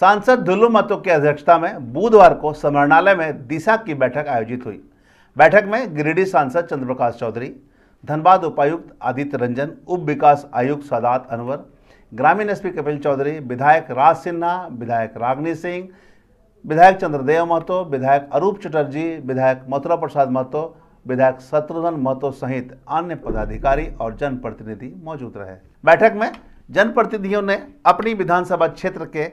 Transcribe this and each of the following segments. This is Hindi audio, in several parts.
सांसद दुल्लू महतो की अध्यक्षता में बुधवार को समाहरणालय में दिशा की बैठक आयोजित हुई। बैठक में गिरिडीह सांसद चंद्रप्रकाश चौधरी, धनबाद उपायुक्त आदित्य रंजन, उप विकास आयुक्त सादात अनवर, ग्रामीण एसपी कपिल चौधरी, विधायक राज सिन्हा, विधायक रागनी सिंह, विधायक चंद्रदेव महतो, विधायक अरूप चटर्जी, विधायक मथुरा प्रसाद महतो, विधायक शत्रुघ्न महतो सहित अन्य पदाधिकारी और जनप्रतिनिधि मौजूद रहे। बैठक में जनप्रतिनिधियों ने अपनी विधानसभा क्षेत्र के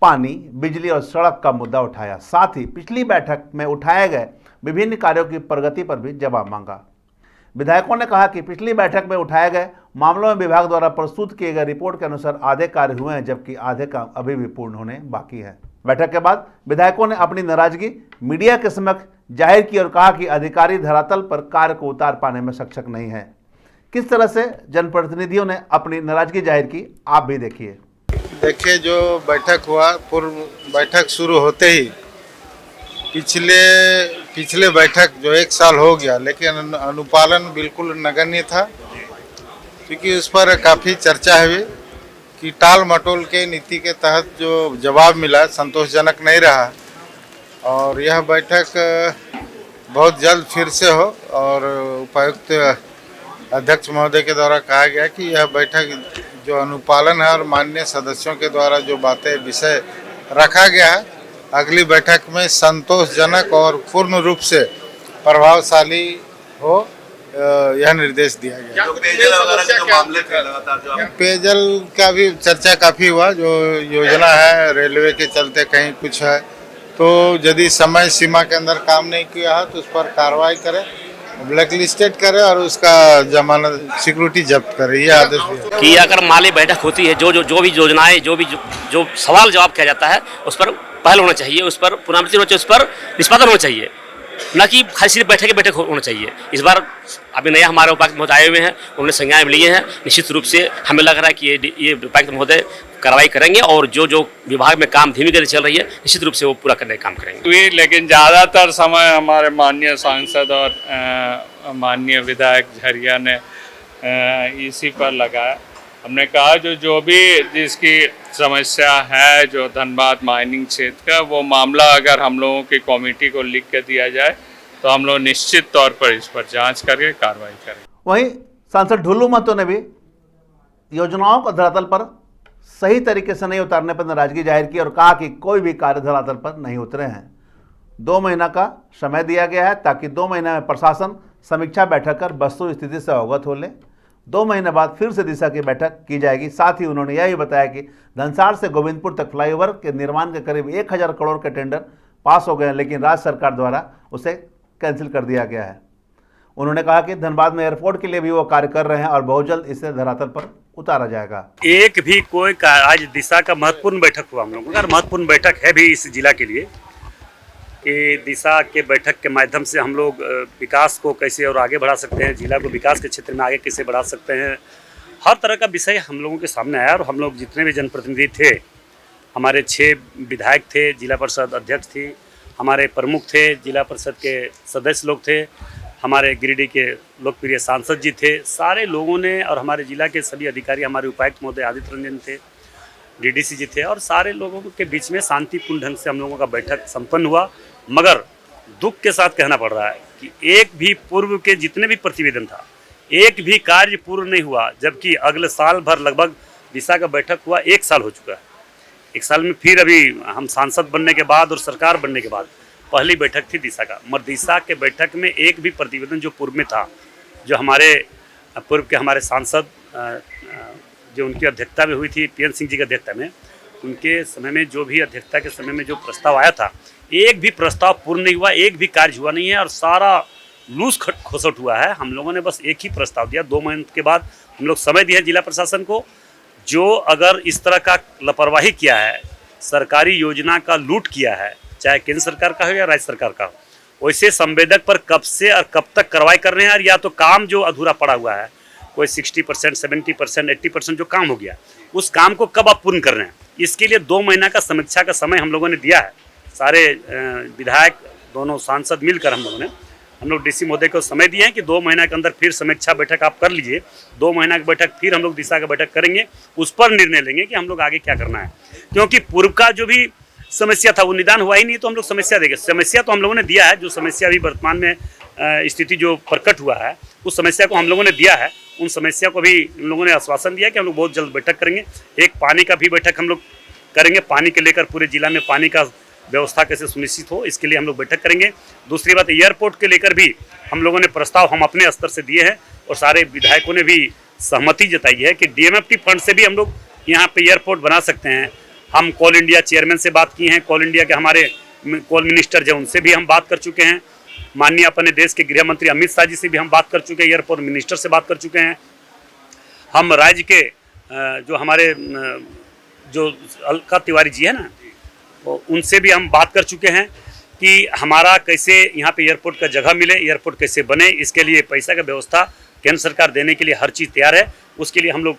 पानी, बिजली और सड़क का मुद्दा उठाया। साथ ही पिछली बैठक में उठाए गए विभिन्न कार्यों की प्रगति पर भी जवाब मांगा। विधायकों ने कहा कि पिछली बैठक में उठाए गए मामलों में विभाग द्वारा प्रस्तुत किए गए रिपोर्ट के अनुसार आधे कार्य हुए हैं, जबकि आधे काम अभी भी पूर्ण होने बाकी है। बैठक के बाद विधायकों ने अपनी नाराजगी मीडिया के समक्ष जाहिर की और कहा कि अधिकारी धरातल पर कार्य को उतार पाने में सक्षम नहीं है। किस तरह से जनप्रतिनिधियों ने अपनी नाराजगी जाहिर की, आप भी देखिए। देखिए, जो बैठक हुआ, पूर्व बैठक शुरू होते ही पिछले बैठक जो 1 साल हो गया, लेकिन अनुपालन बिल्कुल नगण्य था, क्योंकि उस पर काफ़ी चर्चा हुई कि टाल मटोल के नीति के तहत जो जवाब मिला संतोषजनक नहीं रहा और यह बैठक बहुत जल्द फिर से हो। और उपायुक्त अध्यक्ष महोदय के द्वारा कहा गया कि यह बैठक जो अनुपालन है और माननीय सदस्यों के द्वारा जो बातें विषय रखा गया है, अगली बैठक में संतोषजनक और पूर्ण रूप से प्रभावशाली हो, यह निर्देश दिया गया। पेयजल वगैरह के जो मामले थे लगातार, जो पेयजल का भी चर्चा काफ़ी हुआ। जो योजना है रेलवे के चलते कहीं कुछ है, तो यदि समय सीमा के अंदर काम नहीं किया है तो उस पर कार्रवाई करें, ब्लैक लिस्टेड करे और उसका जमानत सिक्योरिटी जब्त करे। यह आदेश दिया कि अगर माली बैठक होती है, जो भी योजनाएं, जो सवाल जवाब किया जाता है, उस पर पहल होना चाहिए, उस पर पुनरावृत्ति होना चाहिए, उस पर निष्पादन होना चाहिए, न कि खाली सिर्फ बैठक होना चाहिए। इस बार अभी नया हमारे उपायुक्त महोदय आए हुए हैं, उन्होंने संज्ञान लिए हैं। निश्चित रूप से हमें लग रहा है कि ये उपायुक्त महोदय कार्रवाई करेंगे और जो विभाग में काम धीमी गति चल रही है, निश्चित रूप से वो पूरा करने का काम करेंगे। लेकिन ज़्यादातर समय हमारे माननीय सांसद और माननीय विधायक झरिया ने इसी पर लगाया। हमने कहा जो भी जिसकी समस्या है, जो धनबाद माइनिंग क्षेत्र का, वो मामला अगर हम लोगों की कमेटी को लिख के दिया जाए तो हम लोग निश्चित तौर पर इस पर जांच करके कार्रवाई करें। वहीं सांसद दुल्लू महतो ने भी योजनाओं को धरातल पर सही तरीके से नहीं उतारने पर नाराजगी जाहिर की और कहा कि कोई भी कार्य धरातल पर नहीं उतरे हैं। 2 महीना का समय दिया गया है ताकि 2 महीने में प्रशासन समीक्षा बैठक कर वस्तु स्थिति से अवगत हो ले। 2 महीने बाद फिर से दिशा की बैठक की जाएगी। साथ ही उन्होंने यह भी बताया कि धनसार से गोविंदपुर तक फ्लाईओवर के निर्माण के करीब 1000 करोड़ के टेंडर पास हो गए हैं, लेकिन राज्य सरकार द्वारा उसे कैंसिल कर दिया गया है। उन्होंने कहा कि धनबाद में एयरपोर्ट के लिए भी वो कार्य कर रहे हैं और बहुत जल्द इसे धरातल पर उतारा जाएगा। एक भी कोई आज दिशा का महत्वपूर्ण बैठक हुआ, हम लोगों का महत्वपूर्ण बैठक है भी इस जिला के लिए कि दिशा के बैठक के माध्यम से हम लोग विकास को कैसे और आगे बढ़ा सकते हैं, जिला को विकास के क्षेत्र में आगे कैसे बढ़ा सकते हैं, हर तरह का विषय हम लोगों के सामने आया। और हम लोग जितने भी जनप्रतिनिधि थे, हमारे 6 विधायक थे, जिला परिषद अध्यक्ष थी, हमारे प्रमुख थे, जिला परिषद के सदस्य लोग थे, हमारे गिरिडीह के लोकप्रिय सांसद जी थे, सारे लोगों ने, और हमारे जिला के सभी अधिकारी, हमारे उपायुक्त महोदय आदित्य रंजन थे, डीडीसी जी थे, और सारे लोगों के बीच में शांतिपूर्ण ढंग से हम लोगों का बैठक संपन्न हुआ। मगर दुख के साथ कहना पड़ रहा है कि एक भी पूर्व के जितने भी प्रतिवेदन था, एक भी कार्य पूर्ण नहीं हुआ, जबकि अगले साल भर लगभग दिशा का बैठक हुआ 1 साल हो चुका है। 1 साल में फिर अभी हम सांसद बनने के बाद और सरकार बनने के बाद पहली बैठक थी दिशा का, मगर दिशा के बैठक में एक भी प्रतिवेदन जो पूर्व में था, जो हमारे पूर्व के हमारे सांसद जो उनकी अध्यक्षता में हुई थी, पीएन सिंह जी की अध्यक्षता में, उनके समय में जो भी अध्यक्षता के समय में जो प्रस्ताव आया था, एक भी प्रस्ताव पूर्ण नहीं हुआ, एक भी कार्य हुआ नहीं है और सारा लूज खोसट हुआ है। हम लोगों ने बस एक ही प्रस्ताव दिया। 2 महीने के बाद हम लोग समय दिए जिला प्रशासन को, जो अगर इस तरह का लापरवाही किया है, सरकारी योजना का लूट किया है, चाहे केंद्र सरकार का हो या राज्य सरकार का हो, वैसे संवेदक पर कब से और कब तक कार्रवाई कर रहे हैं। या तो काम जो अधूरा पड़ा हुआ है, कोई 60%, 70%, 80% जो काम हो गया, उस काम को कब आप पूर्ण कर रहे हैं, इसके लिए 2 महीना का समीक्षा का समय हम लोगों ने दिया है। सारे विधायक, दोनों सांसद मिलकर हम लोग डीसी महोदय को समय दिए हैं कि 2 महीना के अंदर फिर समीक्षा बैठक आप कर लीजिए। 2 महीना की बैठक फिर हम लोग दिशा का बैठक करेंगे, उस पर निर्णय लेंगे कि हम लोग आगे क्या करना है। क्योंकि पूर्व का जो भी समस्या था वो निदान हुआ ही नहीं, तो हम लोग समस्या देंगे। समस्या तो हम लोगों ने दिया है, जो समस्या अभी वर्तमान में स्थिति जो प्रकट हुआ है उस समस्या को हम लोगों ने दिया है। उन समस्या को भी इन लोगों ने आश्वासन दिया कि हम लोग बहुत जल्द बैठक करेंगे। एक पानी का भी बैठक हम लोग करेंगे, पानी के लेकर पूरे जिला में पानी का व्यवस्था कैसे सुनिश्चित हो इसके लिए हम लोग बैठक करेंगे। दूसरी बात, एयरपोर्ट के लेकर भी हम लोगों ने प्रस्ताव हम अपने स्तर से दिए हैं और सारे विधायकों ने भी सहमति जताई है कि DMFT फंड से भी हम लोग यहाँ पे एयरपोर्ट बना सकते हैं। हम कोल इंडिया चेयरमैन से बात की हैं, कोल इंडिया के हमारे कोल मिनिस्टर जो उनसे भी हम बात कर चुके हैं, माननीय अपने देश के गृह मंत्री अमित शाह जी से भी हम बात कर चुके हैं, एयरपोर्ट मिनिस्टर से बात कर चुके हैं। हम राज्य के जो हमारे जो अलका तिवारी जी है ना, तो उनसे भी हम बात कर चुके हैं कि हमारा कैसे यहाँ पे एयरपोर्ट का जगह मिले, एयरपोर्ट कैसे बने, इसके लिए पैसा का व्यवस्था केंद्र सरकार देने के लिए हर चीज़ तैयार है। उसके लिए हम लोग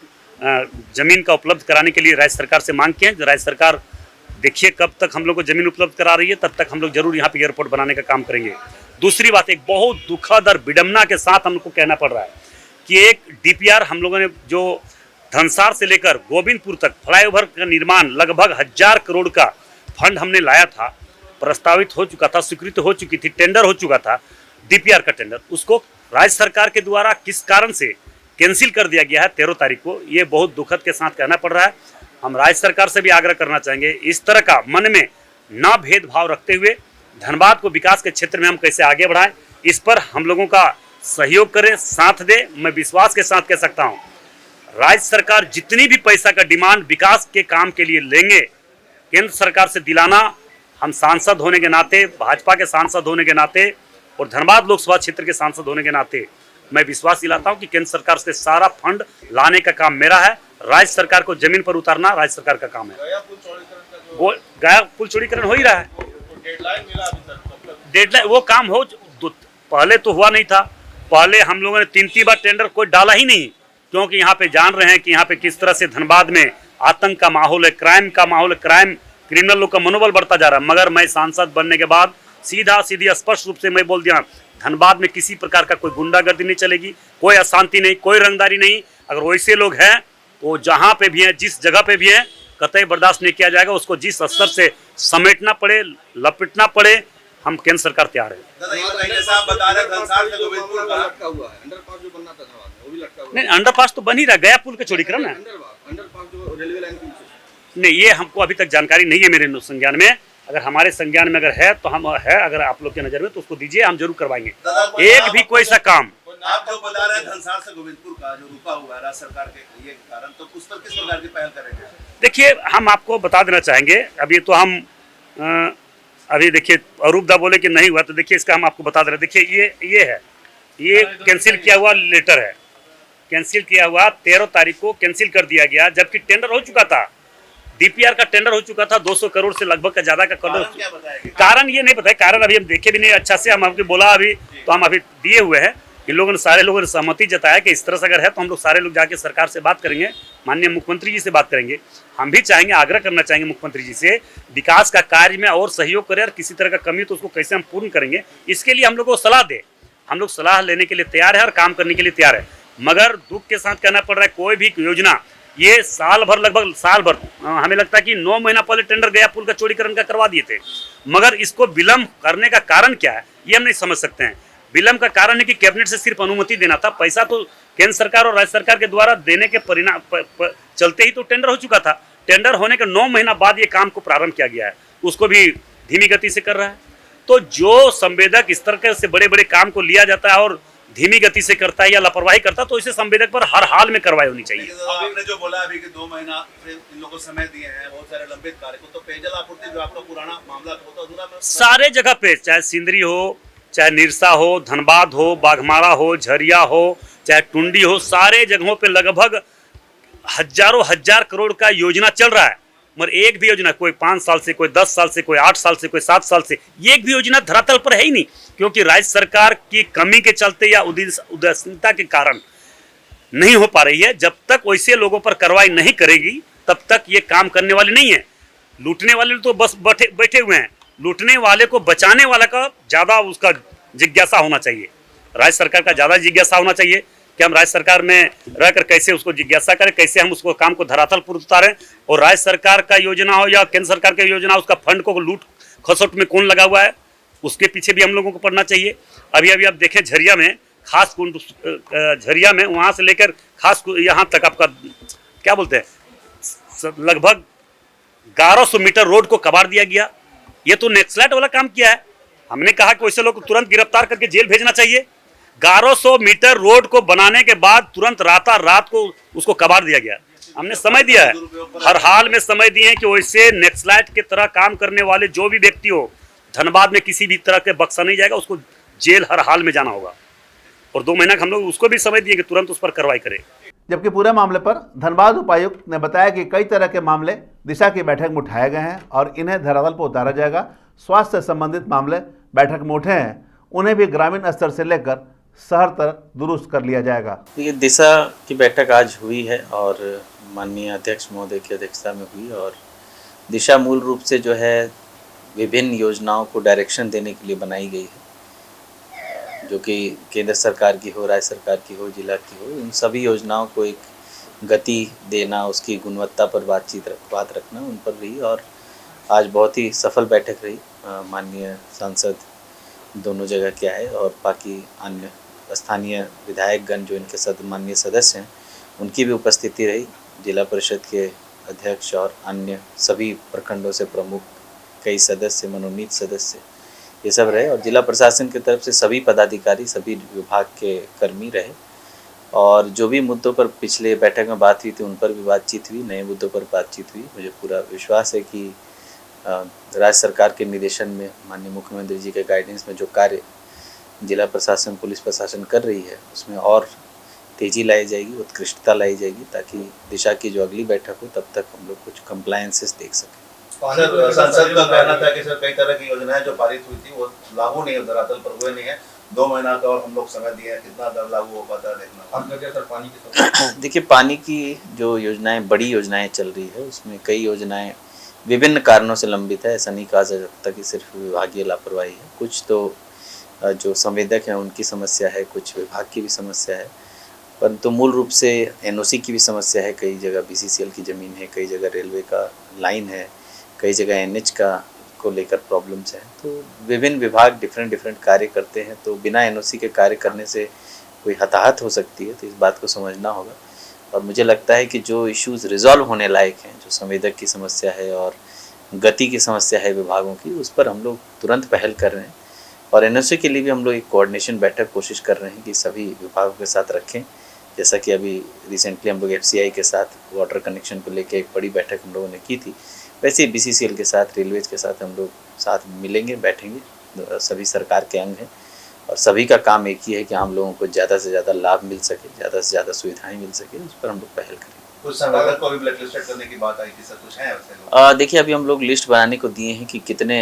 ज़मीन का उपलब्ध कराने के लिए राज्य सरकार से मांग किए हैं। राज्य सरकार देखिए कब तक हम लोग को ज़मीन उपलब्ध करा रही है, तब तक हम लोग जरूर यहाँ पे एयरपोर्ट बनाने का काम करेंगे। दूसरी बात, एक बहुत दुखद और विडम्बना के साथ हम लोग को कहना पड़ रहा है कि एक DPR हम लोगों ने जो धनसार से लेकर गोविंदपुर तक फ्लाईओवर का निर्माण लगभग 1000 करोड़ का फंड हमने लाया था, प्रस्तावित हो चुका था, स्वीकृति हो चुकी थी, टेंडर हो चुका था DPR का टेंडर, उसको राज्य सरकार के द्वारा किस कारण से कैंसिल कर दिया गया है 13 तारीख को, ये बहुत दुखद के साथ कहना पड़ रहा है। हम राज्य सरकार से भी आग्रह करना चाहेंगे, इस तरह का मन में ना भेदभाव रखते हुए धनबाद को विकास के क्षेत्र में हम कैसे आगे बढ़ाएं, इस पर हम लोगों का सहयोग करें, साथ दे। मैं विश्वास के साथ कह सकता हूं, राज्य सरकार जितनी भी पैसा का डिमांड विकास के काम के लिए लेंगे, केंद्र सरकार से दिलाना, हम सांसद होने के नाते, भाजपा के सांसद होने के नाते और धनबाद लोकसभा क्षेत्र के सांसद होने के नाते मैं विश्वास दिलाता हूं कि केंद्र सरकार से सारा फंड लाने का काम मेरा है। राज्य सरकार को जमीन पर उतारना राज्य सरकार का काम है। वो गया पुल चौड़ीकरण हो ही रहा है, डेडलाइन वो काम हो, पहले तो हुआ नहीं था। पहले हम लोगों ने 3 बार टेंडर कोई डाला ही नहीं, क्योंकि यहाँ पे जान रहे हैं कि यहाँ पे किस तरह से धनबाद में आतंक का माहौल है, क्राइम का माहौल है, क्रिमिनल लोग का मनोबल बढ़ता जा रहा है। मगर मैं सांसद बनने के बाद सीधी स्पष्ट रूप से मैं बोल दिया, धनबाद में किसी प्रकार का कोई गुंडागर्दी नहीं चलेगी, कोई अशांति नहीं, कोई रंगदारी नहीं। अगर वैसे लोग हैं वो जहाँ पे भी हैं, जिस जगह पे भी हैं, कतई बर्दाश्त नहीं किया जाएगा। उसको जिस स्तर से समेटना पड़े, लपेटना पड़े, हम केंद्र सरकार तैयार है। जैसा आप बता रहे धनसार से गोविंदपुर का लटका हुआ है, अंडरपास जो बनना था धनबाद में वो भी लटका हुआ है। नहीं, अंडरपास तो बन ही रहा, गया पुल का चौड़ीकरण है। अंडरपास जो रेलवे लाइन की, नहीं, ये हमको अभी तक जानकारी नहीं है मेरे संज्ञान में। अगर हमारे संज्ञान में अगर है तो हम है, अगर आप लोग के नजर में तो उसको दीजिए, हम जरूर करवाएंगे। एक भी कोई सा काम आप जो बता रहे हैं धनसार से गोविंदपुर का जो रुका हुआ है राज्य सरकार के ये कारण, तो उस पर किस प्रकार की पहल करेंगे? देखिए, हम आपको बता देना चाहेंगे, अभी तो हम अभी देखिए अरूपदा बोले कि नहीं हुआ, तो देखिए इसका हम आपको बता दे रहे हैं। देखिए ये है, ये कैंसिल किया हुआ लेटर है, कैंसिल किया हुआ 13 तारीख को कैंसिल कर दिया गया, जबकि टेंडर हो चुका था, DPR का टेंडर हो चुका था 200 करोड़ से लगभग का ज्यादा का करोड़। कारण ये नहीं पता है, कारण अभी हम देखे भी नहीं अच्छा से, हम आपको बोला अभी तो हम अभी दिए हुए हैं। इन लोगों ने सारे लोगों ने सहमति जताया कि इस तरह से अगर है तो हम लोग सारे लोग जाके सरकार से बात करेंगे, माननीय मुख्यमंत्री जी से बात करेंगे। हम भी चाहेंगे, आग्रह करना चाहेंगे मुख्यमंत्री जी से, विकास का कार्य में और सहयोग करें, और किसी तरह का कमी तो उसको कैसे हम पूर्ण करेंगे, इसके लिए हम लोग को सलाह दे। हम लोग सलाह लेने के लिए तैयार है और काम करने के लिए तैयार है। मगर दुख के साथ कहना पड़ रहा है, कोई भी योजना ये साल भर, लगभग साल भर, हमें लगता है कि 9 महीना पहले टेंडर गया पुल का चौड़ीकरण का करवा दिए थे, मगर इसको विलंब करने का कारण क्या है ये हम नहीं समझ सकते हैं। विलंब का कारण है कि कैबिनेट से सिर्फ अनुमति देना था, पैसा तो केंद्र सरकार और राज्य सरकार के द्वारा देने के परिणाम चलते ही तो टेंडर हो चुका था। टेंडर होने के 9 महीना बाद ये काम को प्रारंभ किया गया है, उसको भी धीमी गति से कर रहा है। तो जो संवेदक इस तरह से बड़े बड़े काम को लिया जाता है और धीमी गति से करता है या लापरवाही करता है, तो इसे संवेदक पर हर हाल में कार्रवाई होनी चाहिए। आपने जो बोला अभी कि 2 महीना से इन लोगों को समय दिए हैं, बहुत सारे लंबित कार्य को, तो पेयजल आपूर्ति जो आपका पुराना मामला था तो अधूरा सारे जगह पे, चाहे सिंदरी हो, चाहे निरसा हो, धनबाद हो, बाघमारा हो, झरिया हो, चाहे टुंडी हो, सारे जगहों पे लगभग हजारों हजार करोड़ का योजना चल रहा है, मगर एक भी योजना, कोई 5 साल से, कोई 10 साल से, कोई 8 साल से, कोई 7 साल से, ये एक भी योजना धरातल पर है ही नहीं, क्योंकि राज्य सरकार की कमी के चलते या उदासीनता के कारण नहीं हो पा रही है। जब तक वैसे लोगों पर कार्रवाई नहीं करेगी तब तक ये काम करने वाले नहीं है। लूटने वाले तो बस बैठे हुए हैं, लूटने वाले को बचाने वाला का ज़्यादा उसका जिज्ञासा होना चाहिए, राज्य सरकार का ज़्यादा जिज्ञासा होना चाहिए कि हम राज्य सरकार में रहकर कैसे उसको जिज्ञासा करें, कैसे हम उसको काम को धरातल पर उतारें, और राज्य सरकार का योजना हो या केंद्र सरकार की योजना, उसका फंड को लूट खसोट में कौन लगा हुआ है, उसके पीछे भी हम लोगों को पढ़ना चाहिए। अभी आप देखें झरिया में, खास कुंड झरिया में, वहाँ से लेकर खास यहाँ तक आपका क्या बोलते हैं, लगभग 1100 मीटर रोड को कबाड़ दिया गया। ये तो नक्सलाइट वाला काम किया है। हमने कहा कि वैसे लोग को तुरंत गिरफ्तार करके जेल भेजना चाहिए। 1100 मीटर रोड को बनाने के बाद तुरंत रात को उसको कबाड़ दिया गया। हमने समय दिया है, हर हाल में समय दिए हैं कि वैसे नक्सलाइट की तरह काम करने वाले जो भी व्यक्ति हो, धनबाद में किसी भी तरह के बख्शा नहीं जाएगा, उसको जेल हर हाल में जाना होगा। और 2 महीना हम लोग उसको भी समय दिए कि तुरंत उस पर कार्रवाई करें। जबकि पूरे मामले पर धनबाद उपायुक्त ने बताया कि कई तरह के मामले दिशा की बैठक में उठाए गए हैं और इन्हें धरातल पर उतारा जाएगा। स्वास्थ्य से संबंधित मामले बैठक में उठे हैं, उन्हें भी ग्रामीण स्तर से लेकर शहर तक दुरुस्त कर लिया जाएगा। ये दिशा की बैठक आज हुई है और माननीय अध्यक्ष महोदय की अध्यक्षता में हुई, और दिशा मूल रूप से जो है विभिन्न योजनाओं को डायरेक्शन देने के लिए बनाई गई है, जो कि केंद्र सरकार की हो, राज्य सरकार की हो, जिला की हो, इन सभी योजनाओं को एक गति देना, उसकी गुणवत्ता पर बात रखना, उन पर रही। और आज बहुत ही सफल बैठक रही। माननीय सांसद दोनों जगह के आए और बाकी अन्य स्थानीय विधायकगण जो इनके माननीय सदस्य हैं, उनकी भी उपस्थिति रही। जिला परिषद के अध्यक्ष और अन्य सभी प्रखंडों से प्रमुख, कई सदस्य, मनोनीत सदस्य, ये सब रहे। और जिला प्रशासन की तरफ से सभी पदाधिकारी, सभी विभाग के कर्मी रहे। और जो भी मुद्दों पर पिछले बैठक में बात हुई थी, उन पर भी बातचीत हुई, नए मुद्दों पर बातचीत हुई। मुझे पूरा विश्वास है कि राज्य सरकार के निर्देशन में, माननीय मुख्यमंत्री जी के गाइडेंस में जो कार्य जिला प्रशासन, पुलिस प्रशासन कर रही है, उसमें और तेज़ी लाई जाएगी, उत्कृष्टता लाई जाएगी, ताकि दिशा की जो अगली बैठक हो तब तक हम लोग कुछ कंप्लायंसेस देख सकें। सर, संसद का कहना था कि सर कई तरह की योजनाएं जो पारित हुई थी वो लागू नहीं है, धरातल पर हुए नहीं है। 2 महीना का और हम लोग समय दिए हैं, कितना दर लागू हो पाता है देखना। सर पानी की देखिए, पानी की जो योजनाएं, बड़ी योजनाएं चल रही है, उसमें कई योजनाएं विभिन्न कारणों से लंबित है। ऐसा नहीं कहा जा सकता कि सिर्फ विभागीय लापरवाही है। कुछ तो जो संवेदक हैं उनकी समस्या है, कुछ विभाग की भी समस्या है, परंतु मूल रूप से एनओसी की भी समस्या है। कई जगह बीसीसीएल की ज़मीन है, कई जगह रेलवे का लाइन है, कई जगह एनएच का को लेकर प्रॉब्लम्स हैं। तो विभिन्न विभाग डिफरेंट कार्य करते हैं, तो बिना एनओसी के कार्य करने से कोई हताहत हो सकती है, तो इस बात को समझना होगा। और मुझे लगता है कि जो इश्यूज़ रिजॉल्व होने लायक हैं, जो संवेदक की समस्या है और गति की समस्या है विभागों की, उस पर हम लोग तुरंत पहल कर रहे हैं। और एनओसी के लिए भी हम लोग एक कोऑर्डिनेशन बैठक कोशिश कर रहे हैं कि सभी विभागों के साथ रखें। जैसा कि अभी रिसेंटली हम लोग एफसीआई के साथ वाटर कनेक्शन को लेकर एक बड़ी बैठक हम लोगों ने की थी, वैसे ही बीसीसीएल के साथ, रेलवेज के साथ हम लोग साथ मिलेंगे, बैठेंगे। सभी सरकार के अंग हैं और सभी का काम एक ही है कि हम लोगों को ज़्यादा से ज़्यादा लाभ मिल सके, ज़्यादा से ज़्यादा सुविधाएं मिल सके, उस पर हम लोग पहल करें। कुछ संवेदक को भी ब्लैकलिस्टेड करने की बात आई थी सर, कुछ है वैसे? देखिए, अभी हम लोग लिस्ट बनाने को दिए हैं कि कितने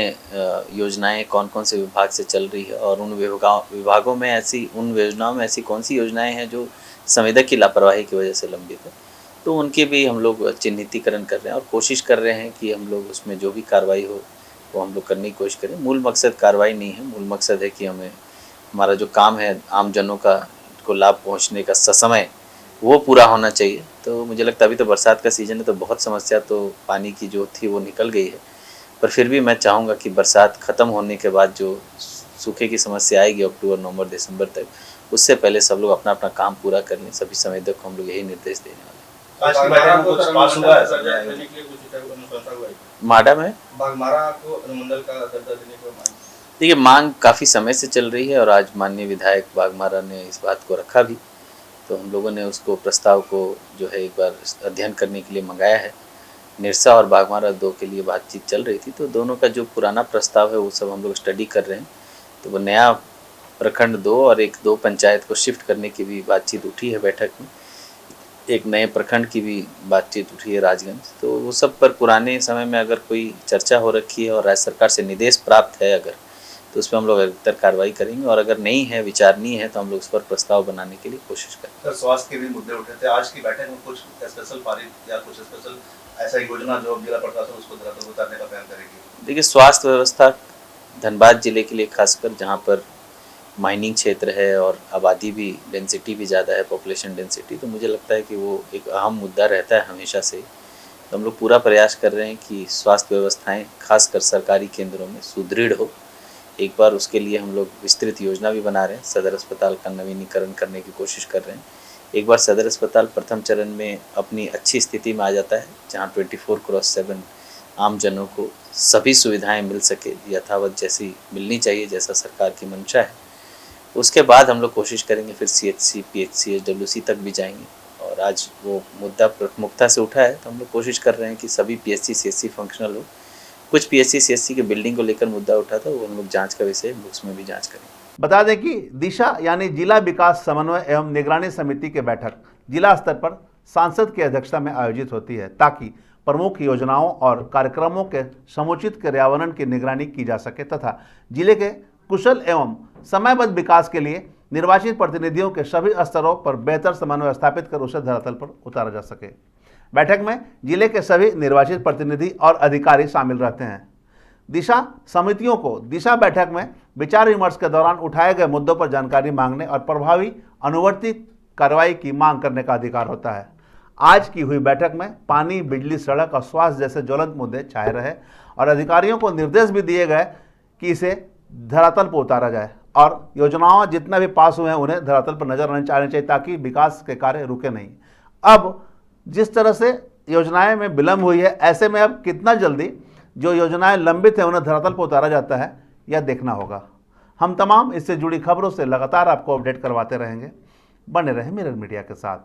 योजनाएं कौन कौन से विभाग से चल रही है, और उन विभागों में ऐसी, उन योजनाओं में ऐसी कौन सी योजनाएं हैं जो संवेदक की लापरवाही की वजह से लंबित है, तो उनके भी हम लोग चिन्हितीकरण कर रहे हैं और कोशिश कर रहे हैं कि हम लोग उसमें जो भी कार्रवाई हो वो हम लोग करने की कोशिश करें। मूल मकसद कार्रवाई नहीं है, मूल मकसद है कि हमें हमारा जो काम है आम जनों का को लाभ पहुंचने का ससमय वो पूरा होना चाहिए। तो मुझे लगता है अभी तो बरसात का सीज़न है, तो बहुत समस्या तो पानी की जो थी वो निकल गई है, पर फिर भी मैं चाहूँगा कि बरसात ख़त्म होने के बाद जो सूखे की समस्या आएगी अक्टूबर, नवंबर, दिसंबर तक, उससे पहले सब लोग अपना अपना काम पूरा कर लें। सभी संवेदक को हम लोग यही निर्देश देने वाले हैं। आज की बैठक में कुछ पास हुआ है सर? माडा में बागमारा को अनुमंडल का दर्जा देने को मांग, देखिए, मांग काफ़ी समय से चल रही है और आज माननीय विधायक बागमारा ने इस बात को रखा भी, तो हम लोगों ने उसको प्रस्ताव को जो है एक बार अध्ययन करने के लिए मंगाया है। निरसा और बागमारा 2 के लिए बातचीत चल रही थी, तो दोनों का जो पुराना प्रस्ताव है वो सब हम लोग स्टडी कर रहे हैं। तो वो नया प्रखंड 2 और 1-2 पंचायत को शिफ्ट करने की भी बातचीत उठी है बैठक में। एक नए प्रखंड की भी बातचीत उठी है, राजगंज। तो वो सब पर पुराने समय में अगर कोई चर्चा हो रखी है और राज्य सरकार से निर्देश प्राप्त है अगर, तो उस पर हम लोग अधिकतर कार्रवाई करेंगे, और अगर नहीं है, विचारणीय है, तो हम लोग उस पर प्रस्ताव बनाने के लिए कोशिश करेंगे। सर स्वास्थ्य के भी मुद्दे उठे थे आज की बैठक में, कुछ स्पेशल पारित या कुछ स्पेशल ऐसा योजना जो जिला प्रशासन उसको धरातल पर उतारने का प्रयास करेगी? देखिए, स्वास्थ्य व्यवस्था धनबाद जिले के लिए खासकर, जहाँ पर माइनिंग क्षेत्र है और आबादी भी डेंसिटी भी ज़्यादा है, पॉपुलेशन डेंसिटी, तो मुझे लगता है कि वो एक अहम मुद्दा रहता है हमेशा से। तो हम लोग पूरा प्रयास कर रहे हैं कि स्वास्थ्य व्यवस्थाएं खासकर सरकारी केंद्रों में सुदृढ़ हो। एक बार उसके लिए हम लोग विस्तृत योजना भी बना रहे हैं, सदर अस्पताल का नवीनीकरण करने की कोशिश कर रहे हैं। एक बार सदर अस्पताल प्रथम चरण में अपनी अच्छी स्थिति में आ जाता है, जहाँ 24/7 आम जनों को सभी सुविधाएं मिल सके यथावत जैसी मिलनी चाहिए, जैसा सरकार की मंशा है। उसके बाद हम लोग कोशिश करेंगे फिर CHC, PHC, HWC तक भी जाएंगे। और आज वो मुद्दा प्रमुखता से उठा है, तो हम लोग कोशिश कर रहे हैं कि सभी PHC, CHC फंक्शनल हो। कुछ PHC, CHC के बिल्डिंग को लेकर मुद्दा उठा था, वो हम लोग जाँच का विषय बुक्स में भी जाँच करेंगे। बता दें कि दिशा यानी जिला विकास समन्वय एवं निगरानी समिति की बैठक जिला स्तर पर सांसद की अध्यक्षता में आयोजित होती है, ताकि प्रमुख योजनाओं और कार्यक्रमों के समुचित क्रियान्वयन की निगरानी की जा सके तथा जिले के कुशल एवं समयबद्ध विकास के लिए निर्वाचित प्रतिनिधियों के सभी स्तरों पर बेहतर समन्वय स्थापित कर उसे धरातल पर उतारा जा सके। बैठक में जिले के सभी निर्वाचित प्रतिनिधि और अधिकारी शामिल रहते हैं। दिशा समितियों को दिशा बैठक में विचार विमर्श के दौरान उठाए गए मुद्दों पर जानकारी मांगने और प्रभावी अनुवर्ती कार्रवाई की मांग करने का अधिकार होता है। आज की हुई बैठक में पानी, बिजली, सड़क और स्वास्थ्य जैसे ज्वलंत मुद्दे छाए रहे और अधिकारियों को निर्देश भी दिए गए कि इसे धरातल पर उतारा जाए और योजनाओं जितना भी पास हुए हैं उन्हें धरातल पर नजर आने चाहिए, ताकि विकास के कार्य रुके नहीं। अब जिस तरह से योजनाएं में विलंब हुई है, ऐसे में अब कितना जल्दी जो योजनाएं लंबित हैं उन्हें धरातल पर उतारा जाता है, यह देखना होगा। हम तमाम इससे जुड़ी खबरों से लगातार आपको अपडेट करवाते रहेंगे। बने रहें मिरर मीडिया के साथ।